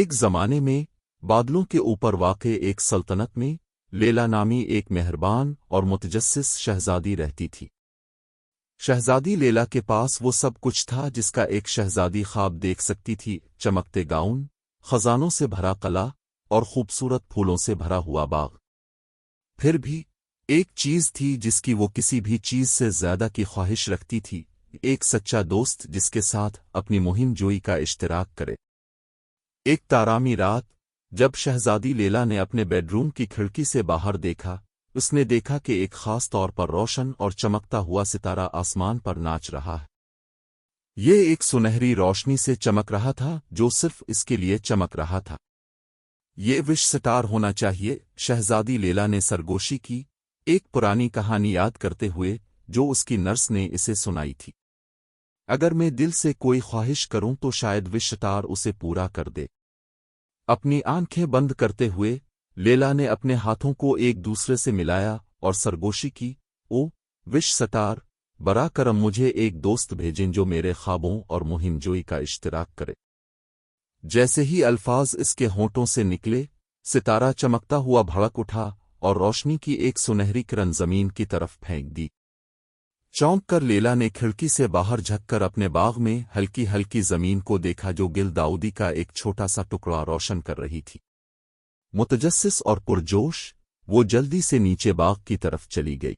ایک زمانے میں بادلوں کے اوپر واقع ایک سلطنت میں لیلا نامی ایک مہربان اور متجسس شہزادی رہتی تھی۔ شہزادی لیلا کے پاس وہ سب کچھ تھا جس کا ایک شہزادی خواب دیکھ سکتی تھی، چمکتے گاؤن، خزانوں سے بھرا قلعہ اور خوبصورت پھولوں سے بھرا ہوا باغ۔ پھر بھی ایک چیز تھی جس کی وہ کسی بھی چیز سے زیادہ کی خواہش رکھتی تھی، ایک سچا دوست جس کے ساتھ اپنی مہم جوئی کا اشتراک کرے۔ ایک تارامی رات جب شہزادی لیلا نے اپنے بیڈ روم کی کھڑکی سے باہر دیکھا، اس نے دیکھا کہ ایک خاص طور پر روشن اور چمکتا ہوا ستارہ آسمان پر ناچ رہا ہے۔ یہ ایک سنہری روشنی سے چمک رہا تھا جو صرف اس کے لیے چمک رہا تھا۔ یہ وش سٹار ہونا چاہیے، شہزادی لیلا نے سرگوشی کی، ایک پرانی کہانی یاد کرتے ہوئے جو اس کی نرس نے اسے سنائی تھی۔ اگر میں دل سے کوئی خواہش کروں تو شاید وش سٹار اسے پورا کر دے۔ اپنی آنکھیں بند کرتے ہوئے لیلا نے اپنے ہاتھوں کو ایک دوسرے سے ملایا اور سرگوشی کی، او وش سٹار، برا کرم مجھے ایک دوست بھیجیں جو میرے خوابوں اور مہم جوئی کا اشتراک کرے۔ جیسے ہی الفاظ اس کے ہونٹوں سے نکلے، ستارہ چمکتا ہوا بھڑک اٹھا اور روشنی کی ایک سنہری کرن زمین کی طرف پھینک دی۔ چونک کر لیلا نے کھڑکی سے باہر جھک کر اپنے باغ میں ہلکی ہلکی زمین کو دیکھا جو گل داؤدی کا ایک چھوٹا سا ٹکڑا روشن کر رہی تھی۔ متجسس اور پرجوش وہ جلدی سے نیچے باغ کی طرف چلی گئی۔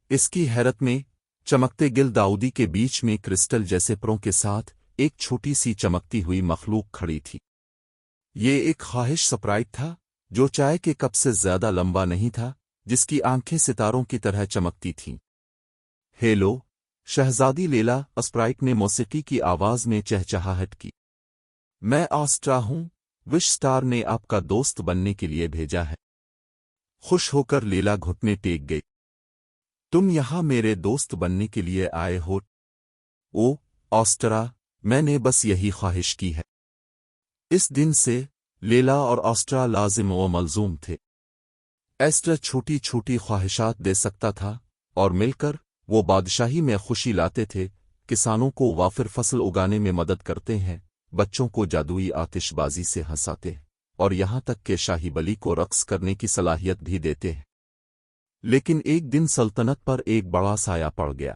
اس کی حیرت میں چمکتے گل داؤدی کے بیچ میں کرسٹل جیسے پروں کے ساتھ ایک چھوٹی سی چمکتی ہوئی مخلوق کھڑی تھی۔ یہ ایک خواہش سپرائٹ تھا جو چائے کے کپ سے زیادہ لمبا نہیں تھا، جس کی آنکھیں ستاروں کی طرح چمکتی تھیں۔ ہیلو شہزادی لیلا، اسپرائٹ نے موسیقی کی آواز میں چہچہاہٹ کی۔ میں آسٹرا ہوں، وش سٹار نے آپ کا دوست بننے کے لیے بھیجا ہے۔ خوش ہو کر لیلا گھٹنے ٹیک گئی۔ تم یہاں میرے دوست بننے کے لیے آئے ہو؟ او آسٹرا، میں نے بس یہی خواہش کی ہے۔ اس دن سے لیلا اور آسٹرا لازم و ملزوم تھے۔ ایسٹرا چھوٹی چھوٹی خواہشات دے سکتا تھا اور مل کر وہ بادشاہی میں خوشی لاتے تھے، کسانوں کو وافر فصل اگانے میں مدد کرتے ہیں، بچوں کو جادوئی آتش بازی سے ہنساتے ہیں، اور یہاں تک کہ شاہی بلی کو رقص کرنے کی صلاحیت بھی دیتے ہیں۔ لیکن ایک دن سلطنت پر ایک بڑا سایہ پڑ گیا۔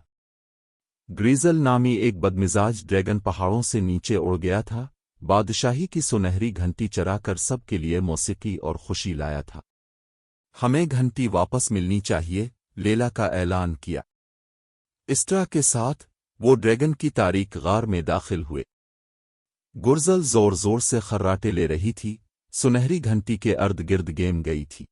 گریزل نامی ایک بدمزاج ڈریگن پہاڑوں سے نیچے اڑ گیا تھا، بادشاہی کی سنہری گھنٹی چرا کر سب کے لیے موسیقی اور خوشی لایا تھا۔ ہمیں گھنٹی واپس ملنی چاہیے، لیلا کا اعلان کیا۔ اسٹرا کے ساتھ وہ ڈریگن کی تاریک غار میں داخل ہوئے۔ گرزل زور زور سے خراٹے لے رہی تھی، سنہری گھنٹی کے ارد گرد گیم گئی تھی۔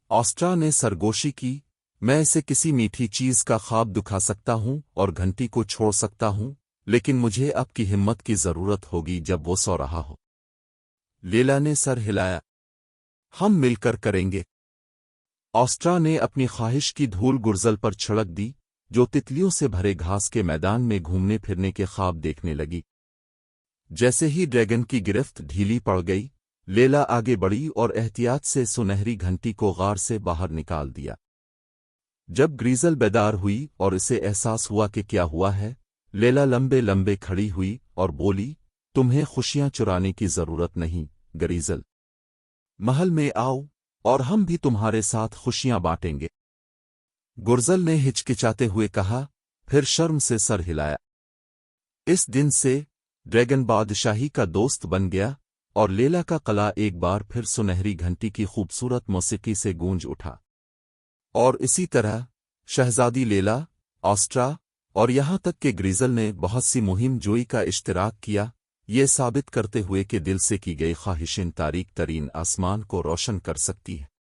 آسٹرا نے سرگوشی کی، میں اسے کسی میٹھی چیز کا خواب دکھا سکتا ہوں اور گھنٹی کو چھوڑ سکتا ہوں، لیکن مجھے اب کی ہمت کی ضرورت ہوگی جب وہ سو رہا ہو۔ لیلا نے سر ہلایا۔ ہم مل کر کریں گے۔ آسٹرا نے اپنی خواہش کی دھول گرزل پر چھڑک دی، جو تتلیوں سے بھرے گھاس کے میدان میں گھومنے پھرنے کے خواب دیکھنے لگی۔ جیسے ہی ڈریگن کی گرفت ڈھیلی پڑ گئی، لیلا آگے بڑھی اور احتیاط سے سنہری گھنٹی کو غار سے باہر نکال دیا۔ جب گریزل بیدار ہوئی اور اسے احساس ہوا کہ کیا ہوا ہے، لیلا لمبے لمبے کھڑی ہوئی اور بولی، تمہیں خوشیاں چرانے کی ضرورت نہیں، گریزل۔ محل میں آؤ اور ہم بھی تمہارے ساتھ خوشیاں بانٹیں گے۔ گرزل نے ہچکچاتے ہوئے کہا، پھر شرم سے سر ہلایا۔ اس دن سے ڈریگن بادشاہی کا دوست بن گیا اور لیلا کا قلعہ ایک بار پھر سنہری گھنٹی کی خوبصورت موسیقی سے گونج اٹھا۔ اور اسی طرح شہزادی لیلا، آسٹرا اور یہاں تک کہ گریزل نے بہت سی مہم جوئی کا اشتراک کیا، یہ ثابت کرتے ہوئے کہ دل سے کی گئی خواہشیں تاریک ترین آسمان کو روشن کر سکتی ہے۔